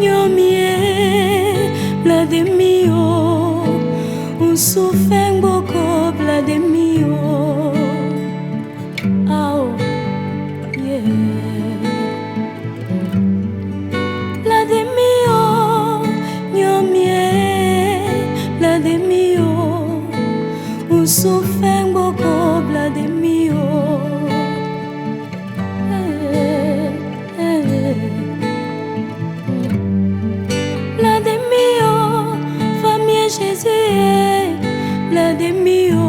nyomie blademio unsufeng boko blademio ao yeah blademio nyomie blademio unsufeng boko blademio Jésus, blademio,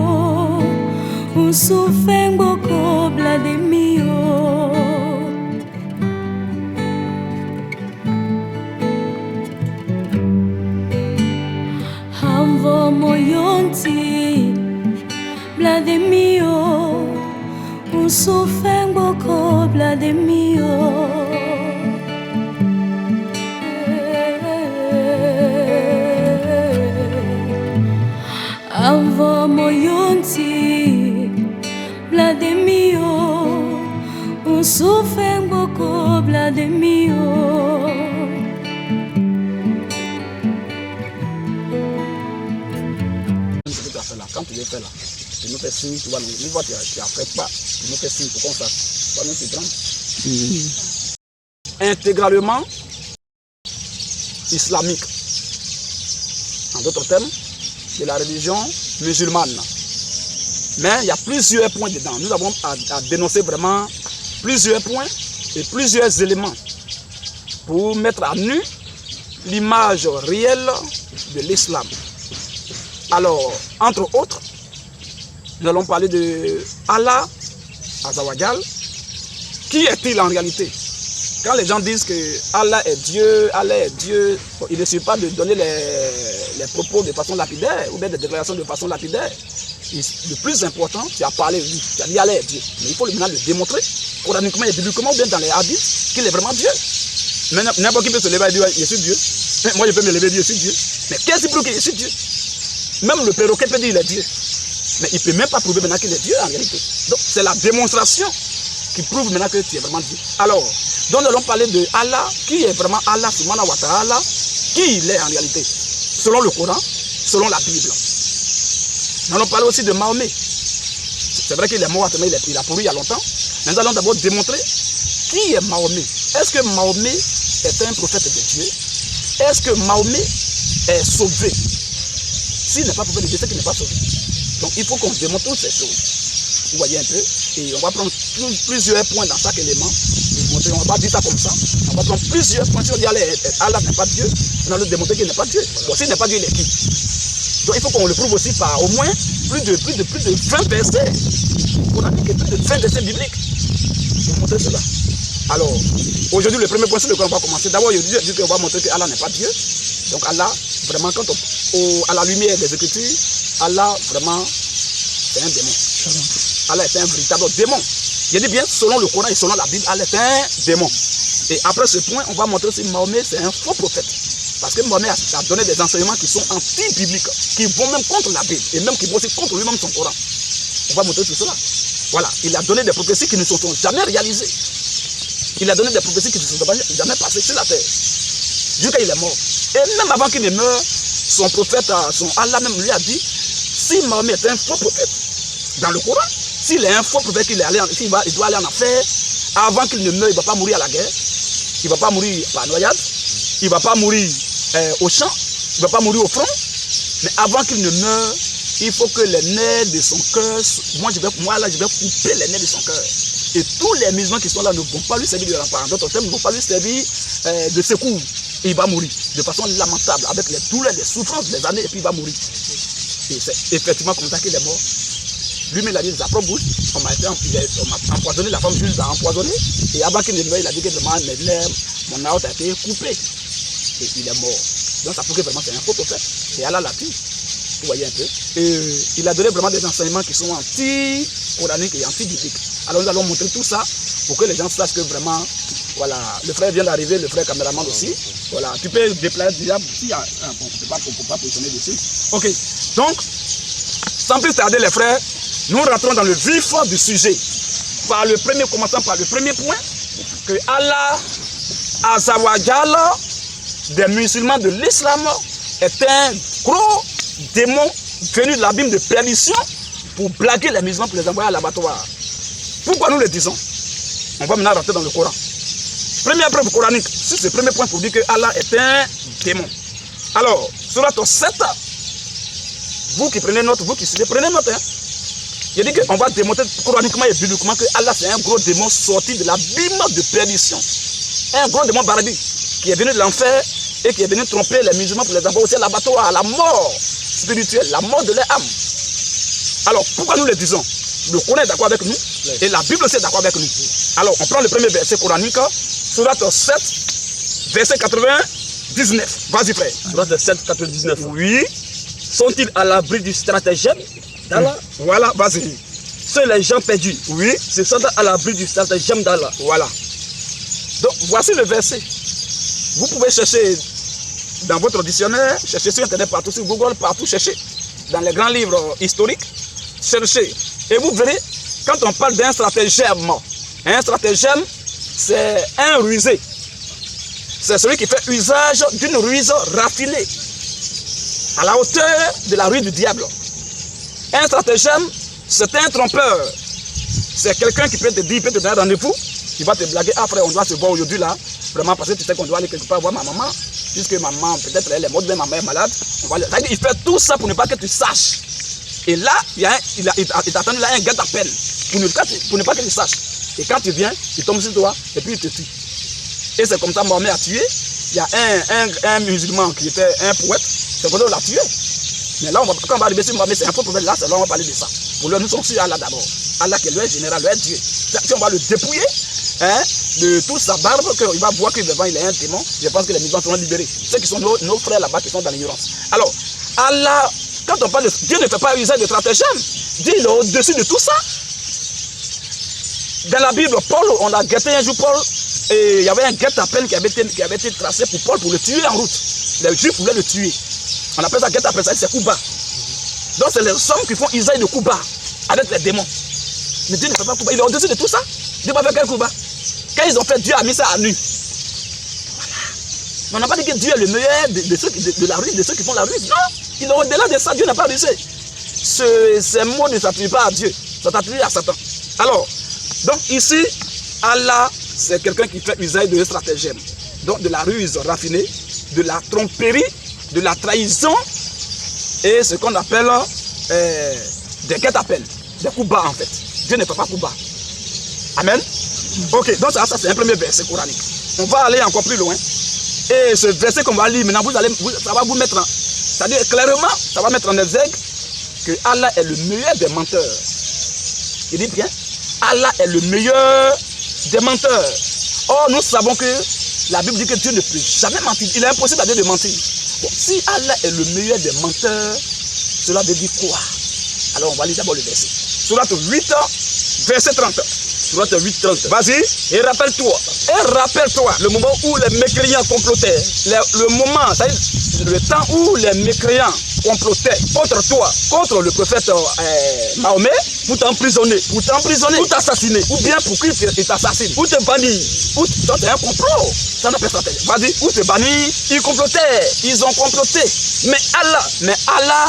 un souffle beaucoup, blademio. Hamvo moyonti, blademio, un souffle beaucoup, blademio. Avo moyonti blademio un souffle beaucoup blademio quand tu le fais là tu nous fais signe tu vas nous voir tu n'apprêtes pas tu nous fais signe pour qu'on sache tu vas nous s'y prendre intégralement islamique en d'autres termes de la religion musulmane. Mais il y a plusieurs points dedans. Nous avons à dénoncer vraiment plusieurs points et plusieurs éléments pour mettre à nu l'image réelle de l'islam. Alors, entre autres, nous allons parler de Allah Azawajal. Qui est-il en réalité? Quand les gens disent que Allah est Dieu, il ne suffit pas de donner les propos de façon lapidaire ou bien des déclarations de façon lapidaire. Le plus important, tu as parlé, lui, tu as dit Allah est Dieu. Mais il faut maintenant le démontrer, coraniquement et bibliquement, ou bien dans les hadiths, qu'il est vraiment Dieu. Mais n'importe qui peut se lever et dire je suis Dieu. Moi je peux me lever et dire je suis Dieu. Mais qu'est-ce qui prouve que je suis Dieu? Même le perroquet peut dire il est Dieu. Mais il ne peut même pas prouver maintenant qu'il est Dieu en réalité. Donc c'est la démonstration qui prouve maintenant que tu es vraiment Dieu. Alors, donc nous allons parler de Allah, qui est vraiment Allah subhanahu wa ta'ala, qui il est en réalité, selon le Coran, selon la Bible. Nous allons parler aussi de Mahomet. C'est vrai qu'il est mort, mais il a pourri il y a longtemps. Mais nous allons d'abord démontrer qui est Mahomet. Est-ce que Mahomet est un prophète de Dieu? Est-ce que Mahomet est sauvé? S'il n'est pas prophète de Dieu, c'est qu'il n'est pas sauvé. Donc il faut qu'on démontre toutes ces choses. Vous voyez un peu, et on va prendre plusieurs points dans chaque élément. On ne va pas dire ça comme ça. On va prendre plusieurs points. Si on dit Allah n'est pas Dieu, on va lui démontrer qu'il n'est pas Dieu. Bon, s'il n'est pas Dieu, il est qui? Donc il faut qu'on le prouve aussi par au moins plus de 20 versets. On a dit que plus de 20 versets bibliques pour montrer cela. Alors, aujourd'hui, le premier point sur lequel on va commencer, d'abord, je dis qu'on va montrer que Allah n'est pas Dieu. Donc Allah, vraiment, quand à la lumière des Écritures, Allah, vraiment, c'est un démon. Allah est un véritable démon. Je dis bien, selon le Coran et selon la Bible, Allah est un démon. Et après ce point, on va montrer que Mahomet, c'est un faux prophète. Parce que Mahomet a donné des enseignements qui sont anti-bibliques, qui vont même contre la Bible, et même qui vont aussi contre lui-même son Coran. On va montrer tout cela. Voilà, il a donné des prophéties qui ne sont jamais réalisées. Il a donné des prophéties qui ne sont jamais passées sur la terre. Jusqu'à il est mort. Et même avant qu'il ne meure, son prophète, son Allah même lui a dit, si Mahomet est un faux prophète, dans le Coran, s'il est un faux prophète, il doit aller en affaire, avant qu'il ne meure, il ne va pas mourir à la guerre, il ne va pas mourir par noyade, il ne va pas mourir au champ, il ne va pas mourir au front, mais avant qu'il ne meure, il faut que les nerfs de son cœur, moi je vais couper les nerfs de son cœur. Et tous les musulmans qui sont là ne vont pas lui servir de rempart, en d'autres termes, ne vont pas lui servir de secours. Et il va mourir de façon lamentable, avec les douleurs, les souffrances des années, et puis il va mourir. Et c'est effectivement comme ça qu'il est mort. Lui-même, il a dit de sa propre bouche, on m'a empoisonné, la femme juge l'a empoisonné, et avant qu'il ne meure, il a dit que vraiment, mon aorte a été coupée, et il est mort. Donc ça prouve que vraiment c'est un faux prophète, et Allah l'a tué. Vous voyez un peu. Et il a donné vraiment des enseignements qui sont anti-coraniques et anti-bibliques. Alors nous allons montrer tout ça pour que les gens sachent que vraiment, voilà, le frère vient d'arriver, le frère caméraman aussi. Voilà, tu peux déplacer déjà, si on ne peut pas positionner dessus. Ok, donc, sans plus tarder les frères, nous rentrons dans le vif du sujet. Commençons par le premier point, que Allah Azawajal, des musulmans de l'islam est un gros démon venu de l'abîme de perdition pour blaguer les musulmans, pour les envoyer à l'abattoir. Pourquoi nous le disons? On va maintenant rentrer dans le Coran. Première preuve coranique, c'est ce premier point pour dire que Allah est un démon. Alors, surat 7, vous qui prenez note, vous qui suivez, prenez note. Hein. Il dit qu'on va démontrer coraniquement et bibliquement que Allah c'est un gros démon sorti de l'abîme de perdition. Un gros démon baradi qui est venu de l'enfer et qui est venu tromper les musulmans pour les envoyer aussi à l'abattoir, à la mort spirituelle, la mort de leur âme. Alors, pourquoi nous le disons? Le Coran est d'accord avec nous et la Bible aussi est d'accord avec nous. Alors, on prend le premier verset coranique, surat 7, verset 99. Vas-y, frère. Surat 7, 99. Oui. Sont-ils à l'abri du stratagème d'Allah? Voilà, vas-y. Ceux les gens perdus, Oui. se sentent à l'abri du stratagème d'Allah. Voilà. Donc, voici le verset. Vous pouvez chercher dans votre dictionnaire, chercher sur Internet partout, sur Google, partout, chercher. Dans les grands livres historiques, cherchez. Et vous verrez, quand on parle d'un stratagème, c'est un rusé. C'est celui qui fait usage d'une ruse raffinée, à la hauteur de la ruse du diable. Un stratagème, c'est un trompeur. C'est quelqu'un qui peut te dire, il peut te donner un rendez-vous, il va te blaguer. Après, on doit se voir aujourd'hui là, vraiment parce que tu sais qu'on doit aller quelque part voir ma maman, puisque maman, peut-être elle est morte, mais maman est malade. Il fait tout ça pour ne pas que tu saches. Et là, il t'attend là un guet-apens pour ne pas que tu saches. Et quand tu viens, il tombe sur toi et puis il te tue. Et c'est comme ça Mohamed a tué. Il y a un musulman qui était un poète, c'est pour ça qu'on l'a tué. Mais là, quand on va arriver sur Mohamed, c'est un faux prophète, là, c'est là on va parler de ça. Pour lui, nous sommes sur Allah d'abord. Allah qui est le général, le Dieu. Si on va le dépouiller de toute sa barbe, qu'il va voir qu'il est un démon, je pense que les musulmans seront libérés. Ceux qui sont nos frères là-bas qui sont dans l'ignorance. Alors, Allah, quand on parle de Dieu, ne fait pas usage de stratagème. Dieu est au-dessus de tout ça. Dans la Bible, Paul, on a guetté un jour Paul, et il y avait un guet-apens qui avait été tracé pour Paul pour le tuer en route. Les Juifs voulaient le tuer. On appelle ça guet-apens, c'est coup bas. Donc c'est les hommes qui font usage de coup bas avec les démons. Mais Dieu ne fait pas coup bas. Il est au-dessus de tout ça. Dieu va faire quel coup bas? Quand ils ont fait, Dieu a mis ça à nu. Voilà. Mais on n'a pas dit que Dieu est le meilleur de la ruse, de ceux qui font la ruse. Non, il est au-delà de ça. Dieu n'a pas rusé. Ces mots ne s'attribuent pas à Dieu. Ça s'attribue à Satan. Alors, donc ici, Allah, c'est quelqu'un qui fait usage de stratagème. Donc de la ruse raffinée, de la tromperie, de la trahison et ce qu'on appelle des guet-apens, des coups bas en fait. Dieu ne fait pas coups bas. Amen. Ok, donc ça c'est un premier verset coranique. On va aller encore plus loin. Et ce verset qu'on va lire maintenant, ça va vous mettre, c'est-à-dire clairement, ça va mettre en exergue que Allah est le meilleur des menteurs. Il dit bien, Allah est le meilleur des menteurs. Or, nous savons que la Bible dit que Dieu ne peut jamais mentir. Il est impossible à Dieu de mentir. Bon, si Allah est le meilleur des menteurs, cela veut dire quoi? Alors, on va lire d'abord le verset. Surat 8, verset 30. Surat 8, 30. Vas-y. Et rappelle-toi le moment où les mécréants complotaient. Le moment, c'est-à-dire le temps où les mécréants complotaient contre toi, contre le prophète Mahomet, pour t'emprisonner, pour t'emprisonner, pour t'assassiner, ou bien pour qu'il t'assassine, pour te bannir. Ça c'est un complot. Ça n'a pas ça. Vas-y, ou te bannir, ils complotaient, ils ont comploté. Mais Allah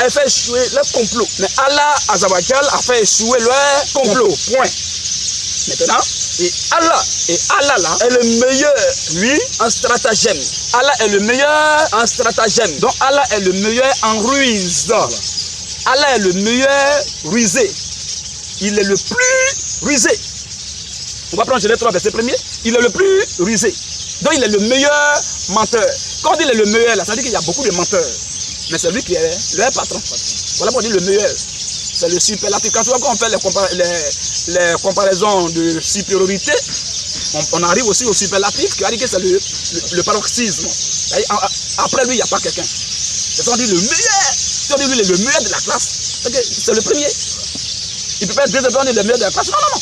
a fait échouer leur complot. Mais Allah Azawajal a fait échouer leur complot. Point. Maintenant, et Allah là est le meilleur, lui, en stratagème. Allah est le meilleur en stratagème. Donc Allah est le meilleur en ruse. Voilà. Allah est le meilleur rusé. Il est le plus rusé. On va prendre Genèse 3, verset 1er. Il est le plus rusé. Donc il est le meilleur menteur. Quand on dit il est le meilleur, là, ça veut dire qu'il y a beaucoup de menteurs. Mais c'est lui qui est le patron. Voilà pourquoi on dit le meilleur. C'est le superlatif. Quand on fait les comparaisons de supériorité, on arrive aussi au superlatif qui a dit que c'est le paroxysme. Après lui, il n'y a pas quelqu'un. C'est ça, on dit le meilleur. Si on dit lui, il est le meilleur de la classe, c'est le premier. Il peut pas être deuxième, on est le meilleur de la classe. Non.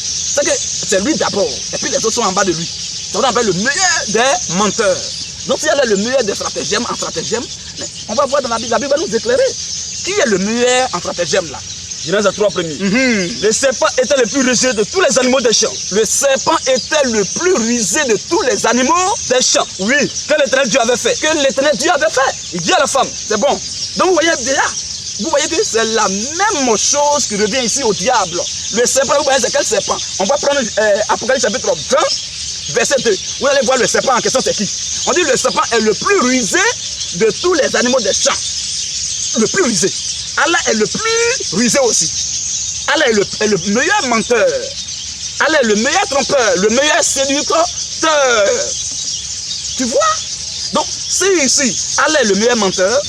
C'est lui d'abord. Et puis les autres sont en bas de lui. C'est ce qu'on appelle le meilleur des menteurs. Donc si elle est le meilleur des stratagèmes, en stratagème, on va voir dans la Bible va nous éclairer. Qui est le meilleur en stratagème là? Genèse 3 premier. Le serpent était le plus rusé de tous les animaux des champs. Le serpent était le plus rusé de tous les animaux Des champs. Oui, Que l'éternel Dieu avait fait. que l'éternel Dieu avait fait. Il dit à la femme. C'est bon. Donc vous voyez déjà, vous voyez que c'est la même chose qui revient ici au diable. Le serpent, vous voyez c'est quel serpent? On va prendre Apocalypse chapitre 20, verset 2. Vous allez voir le serpent en question, c'est qui? On dit le serpent est le plus rusé de tous les animaux des champs. Le plus rusé. Allah est le plus rusé aussi. Allah est le meilleur menteur. Allah est le meilleur trompeur, le meilleur séducteur. Tu vois? Donc, si ici, Allah est le meilleur menteur,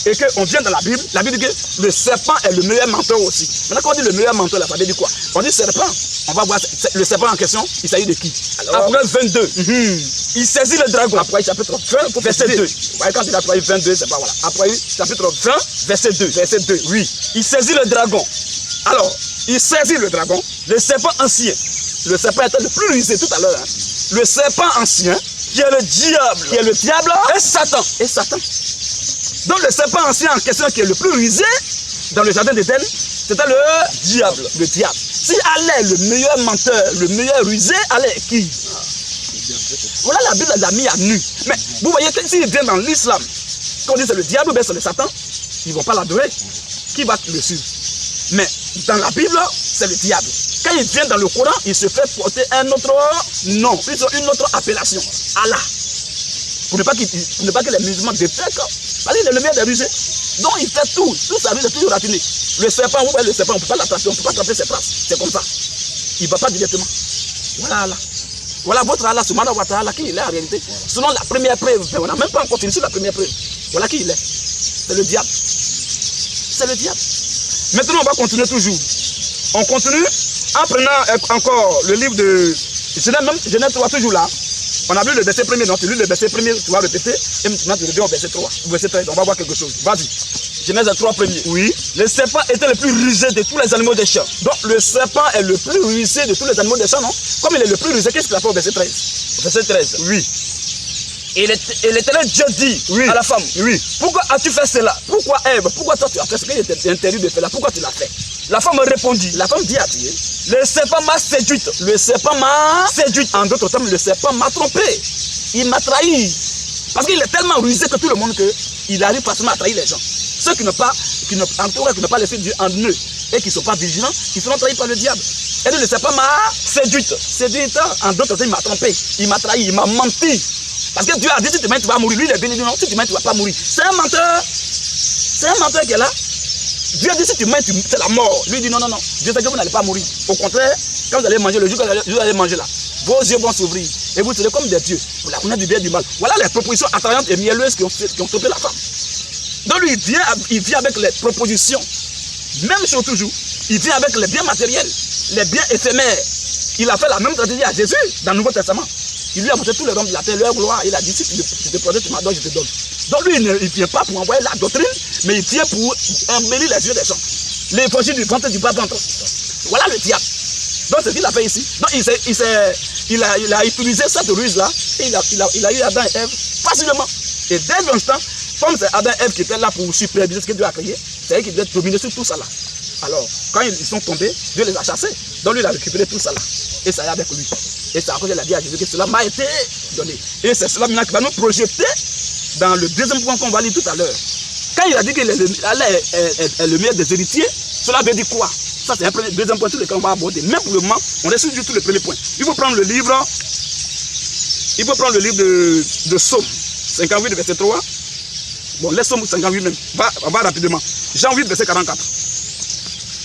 et qu'on vient dans la Bible dit que le serpent est le meilleur menteur aussi. Maintenant, quand on dit le meilleur menteur, ça veut dire quoi? On dit serpent. On va voir le serpent en question, il s'agit de qui? Alors, Apocalypse 22. Il saisit le dragon. Apocalypse chapitre 20, verset 2. Ouais, quand il a Apocalypse 22, c'est pas voilà. Apocalypse chapitre 20, Verset 2. verset 2. Oui. Il saisit le dragon. Alors, il saisit le dragon. Le serpent ancien. Le serpent était le plus rusé tout à l'heure. Hein. Le serpent ancien, Qui est le diable. qui est le diable, Et Satan. et Satan. Donc le serpent ancien en question qui est le plus rusé dans le jardin d'Éden, c'était le diable. Le diable. Si Allah est le meilleur menteur, le meilleur rusé, Allah est qui? Voilà, la Bible l'a mis à nu. Mais vous voyez que s'il vient dans l'islam, quand on dit c'est le diable ou bien c'est le Satan, ils ne vont pas l'adorer. Qui va le suivre? Mais dans la Bible, c'est le diable. Quand il vient dans le Coran, il se fait porter un autre nom, plutôt une autre appellation. Allah. Pour ne pas que les musulmans détectent. Parce qu'il est le meilleur des rusés. Donc il fait tout. Tout ça, il est toujours ratiné. Le serpent, vous voyez le serpent, on ne peut pas l'attraper, on ne peut pas attraper ses traces. C'est comme ça. Il ne va pas directement. Voilà Allah. Voilà votre Allah, subhanahu wa ta'ala, qui il est en réalité. Selon la première preuve, on n'a même pas encore fini sur la première preuve. Voilà qui il est. C'est le diable. C'est le diable. Maintenant, on va continuer toujours. On continue en prenant encore le livre de Genèse 3, toujours là. On a vu le verset premier, donc tu lis le verset premier, tu vas répéter, et maintenant tu reviens au verset 3, verset 13, on va voir quelque chose. Vas-y. Genèse 3 premier. Oui. Le serpent était le plus rusé de tous les animaux des champs. Donc le serpent est le plus rusé de tous les animaux des champs, non? Comme il est le plus rusé, qu'est-ce qu'il a fait au verset 13? Verset 13. Oui. Et l'éternel Dieu dit à la femme, oui. Pourquoi as-tu fait cela? Pourquoi Ève? Pourquoi toi tu as fait ce qu'il était interdit de faire là? Pourquoi tu l'as fait? La femme répondit, La femme dit à Dieu, le serpent m'a séduite. le serpent m'a Séduite. En d'autres termes, le serpent m'a trompé. Il m'a trahi. Parce qu'il est tellement rusé que tout le monde qu'il arrive facilement à trahir les gens. Ceux qui n'ont pas laissé Dieu en eux et qui ne sont pas vigilants, ils seront trahis par le diable. Et donc le serpent m'a Séduite. séduite. En d'autres termes, il m'a trompé. Il m'a trahi, il m'a menti. Parce que Dieu a dit, si tu mets, tu vas mourir. Lui, il est béni, non, si tu mets, tu ne vas pas mourir. C'est un menteur. C'est un menteur qui est là. Dieu a dit, si tu mets, c'est la mort. Lui, il dit, non, non, non. Dieu sait que vous n'allez pas mourir. Au contraire, quand vous allez manger, le jour que vous allez manger là, vos yeux vont s'ouvrir. Et vous serez comme des dieux. Vous la connaissez du bien et du mal. Voilà les propositions attrayantes et mielleuses qui ont trompé la femme. Donc lui, il vient avec les propositions. Même chose toujours. Il vient avec les biens matériels, les biens éphémères. Il a fait la même stratégie à Jésus dans le Nouveau Testament. Il lui a montré tous les hommes de la terre, leur gloire. Il a dit, si tu te protèges, tu m'as donné, je te donne. Donc lui, il ne vient pas pour envoyer la doctrine, mais il vient pour embellir les yeux des gens. L'évangile du ventre du bas ventre. Voilà le diable. Donc c'est ce qu'il a fait ici. Donc il a utilisé cette ruse-là, et il a eu Adam et Ève facilement. Et dès l'instant, comme c'est Adam et Ève qui étaient là pour superviser ce que Dieu a créé, c'est eux qui devaient dominer sur tout ça là. Alors, quand ils sont tombés, Dieu les a chassés. Donc lui, il a récupéré tout ça là. Et ça est avec lui. Et c'est à cause de la vie à Jésus que cela m'a été donné. Et c'est cela maintenant qui va nous projeter dans le deuxième point qu'on va lire tout à l'heure. Quand il a dit que Allah est le meilleur des héritiers, cela veut dire quoi? Ça c'est un deuxième point sur lequel on va aborder. Mais pour le moment, on est sur tout le premier point. Il faut prendre le livre de Psaume 58, verset 3. Bon, laisse Psaume 58 même. On va rapidement. Jean 8, verset 44.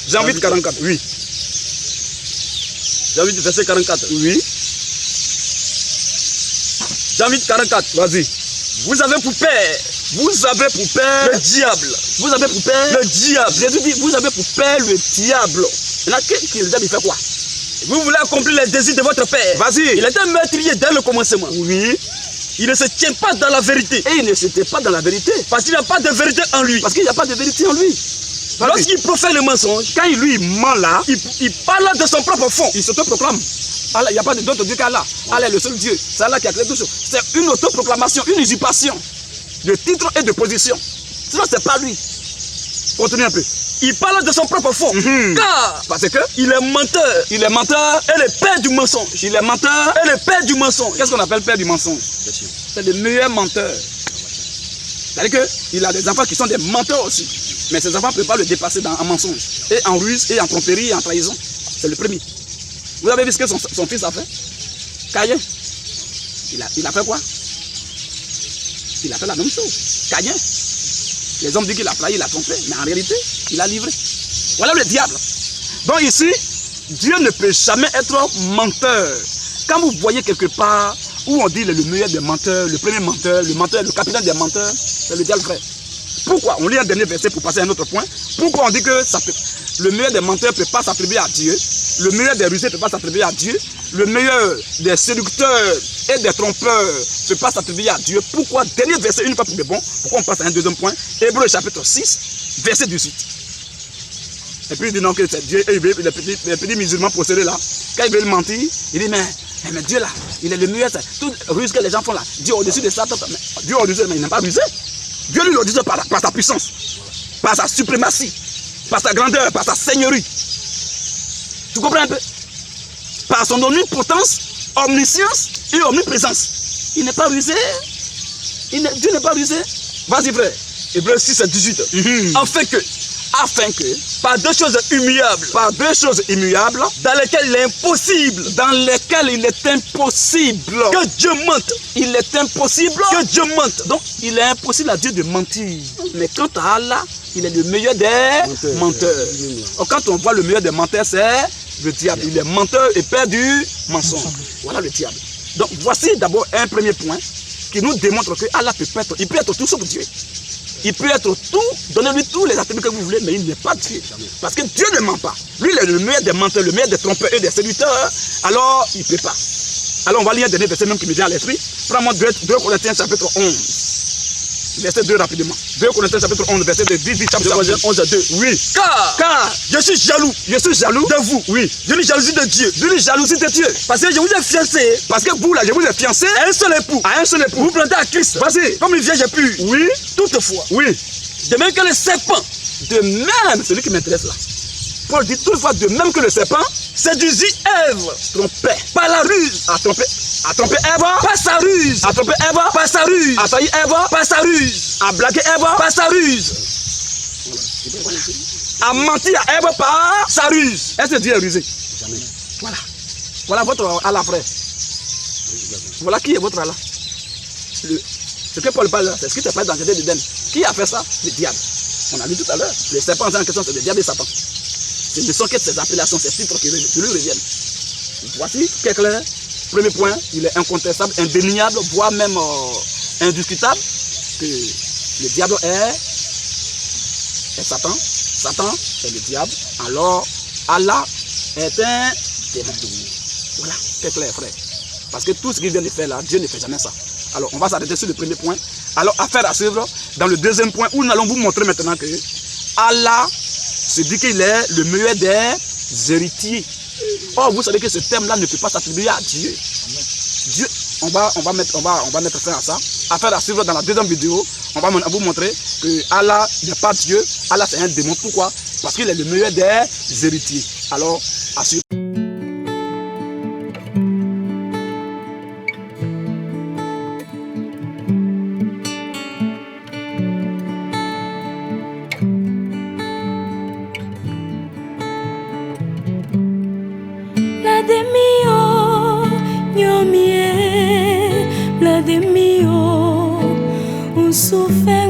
Jean 8, 44, oui. Jean 8, verset 44. Oui. Jean 8, 44. Vas-y. Vous avez pour père le diable. Vous avez pour père Le diable. Jésus dit, vous avez pour père le diable. Maintenant, le diable, il fait quoi? Vous voulez accomplir les désirs de votre père. Vas-y. Il était meurtrier dès le commencement. Oui. Il ne se tient pas dans la vérité. Et il ne se tait pas dans la vérité. Parce qu'il n'y a pas de vérité en lui. Parce qu'il n'y a pas de vérité en lui. Lorsqu'il profère le mensonge, quand lui ment là, il parle de son propre fond. Il s'autoproclame. Allah, il n'y a pas d'autre Dieu qu'Allah. Allah est le seul Dieu. C'est Allah qui a créé tout ça. C'est une autoproclamation, une usurpation de titre et de position. Sinon, ce n'est pas lui. Continue un peu. il parle de son propre fond. Car Parce que il est menteur. il est menteur Et le père du mensonge. il est menteur. Et le père du mensonge. Qu'est-ce qu'on appelle père du mensonge? C'est le meilleur menteur. C'est-à-dire qu'il a des enfants qui sont des menteurs aussi. Mais ces enfants ne peuvent pas le dépasser en mensonge. Et en ruse, et en tromperie, et en trahison. C'est le premier. Vous avez vu ce que son fils a fait? Caïn. Il a fait quoi? Il a fait la même chose. Caïn. Les hommes disent qu'il a trahi, il a trompé. Mais en réalité, il a livré. Voilà le diable. Donc ici, Dieu ne peut jamais être menteur. Quand vous voyez quelque part où on dit le meilleur des menteurs, le premier menteur, le capitaine des menteurs, c'est le diable, frère. Pourquoi? On lit un dernier verset pour passer à un autre point. Pourquoi on dit que le meilleur des menteurs ne peut pas s'attribuer à Dieu? Le meilleur des rusés ne peut pas s'attribuer à Dieu? Le meilleur des séducteurs et des trompeurs ne peut pas s'attribuer à Dieu? Pourquoi? Dernier verset, une fois pour le bon. Pourquoi on passe à un deuxième point? Hébreux chapitre 6, verset 18. Et puis il dit non que c'est Dieu. Et les petits musulmans possédés là, quand ils veulent mentir, il dit mais Dieu là, il est le meilleur. Tout ruse que les gens font là, Dieu au-dessus de ça, Dieu au-dessus, mais il n'a pas rusé. Dieu lui au-dessus par sa puissance, par sa suprématie, par sa grandeur, par sa seigneurie. Tu comprends un peu? Par son omnipotence, omniscience et omniprésence. Il n'est pas rusé. Dieu n'est pas rusé. Vas-y frère. Hébreux 6 à 18. Afin que, par deux choses immuables, dans lesquelles il est impossible que Dieu mente. Il est impossible Que Dieu mente. Donc, il est impossible à Dieu de mentir. Mais quant à Allah, il est le meilleur des menteurs. Quand on voit le meilleur des menteurs, c'est le diable. Il est menteur et père du mensonge. Voilà le diable. Donc, voici d'abord un premier point qui nous démontre que Allah peut être tout sauf Dieu. Il peut être tout, donnez-lui tous les attributs que vous voulez, mais il n'est pas Dieu. Parce que Dieu ne ment pas. Lui, il est le meilleur des menteurs, le meilleur des trompeurs et des séducteurs. Alors, il ne peut pas. Alors, on va lire un dernier verset même qui me vient à l'esprit. Prends-moi 2 Corinthiens chapitre 11. Verset 2 rapidement. 2 Corinthiens chapitre 11, verset 2. Vite, chapitre 11 à 2. Oui. Car je suis jaloux. De vous. Oui. Je suis jalousie de Dieu. Je suis jalousie de Dieu. Parce que je vous ai fiancé. Parce que vous, là, je vous ai fiancé À un seul époux. Vous vous plantez à Christ. Vas-y. Comme une vierge pure. Oui. Toutefois. Oui. De même que le serpent. De même, celui qui m'intéresse là. Paul dit toutefois de même que le serpent séduisit Ève. trompait. Par la ruse. A trompé Ève. Par sa ruse. A trompé Ève. Par sa ruse. A trahi Ève. Par sa ruse. A blagué Ève. Par sa ruse. A menti à Ève par Sa ruse. Est-ce que Dieu est rusé? Jamais. Voilà votre Allah, frère. Voilà qui est votre Allah. Ce que Paul parle là, c'est ce qui se passe dans le jardin d'Éden. Qui a fait ça? Le diable. On a lu tout à l'heure. Les serpents en question, c'est le diable et Satan. Ce ne sont que ces appellations, ces titres qui lui reviennent. Voici qui est clair. Premier point, il est incontestable, indéniable, voire même indiscutable, que le diable est Satan. Satan est le diable. Alors, Allah est un démon. Voilà, c'est clair, frère. Parce que tout ce qu'il vient de faire là, Dieu ne fait jamais ça. Alors, on va s'arrêter sur le premier point. Alors, affaire à suivre dans le deuxième point, où nous allons vous montrer maintenant que Allah se dit qu'il est le meilleur des héritiers. Or, vous savez que ce thème-là ne peut pas s'attribuer à Dieu. Dieu, on va mettre fin à ça. Affaire à suivre dans la deuxième vidéo, on va vous montrer que Allah n'est pas Dieu. Allah, c'est un démon. Pourquoi? Parce qu'il est le meilleur des héritiers. Alors, à suivre. Un souffle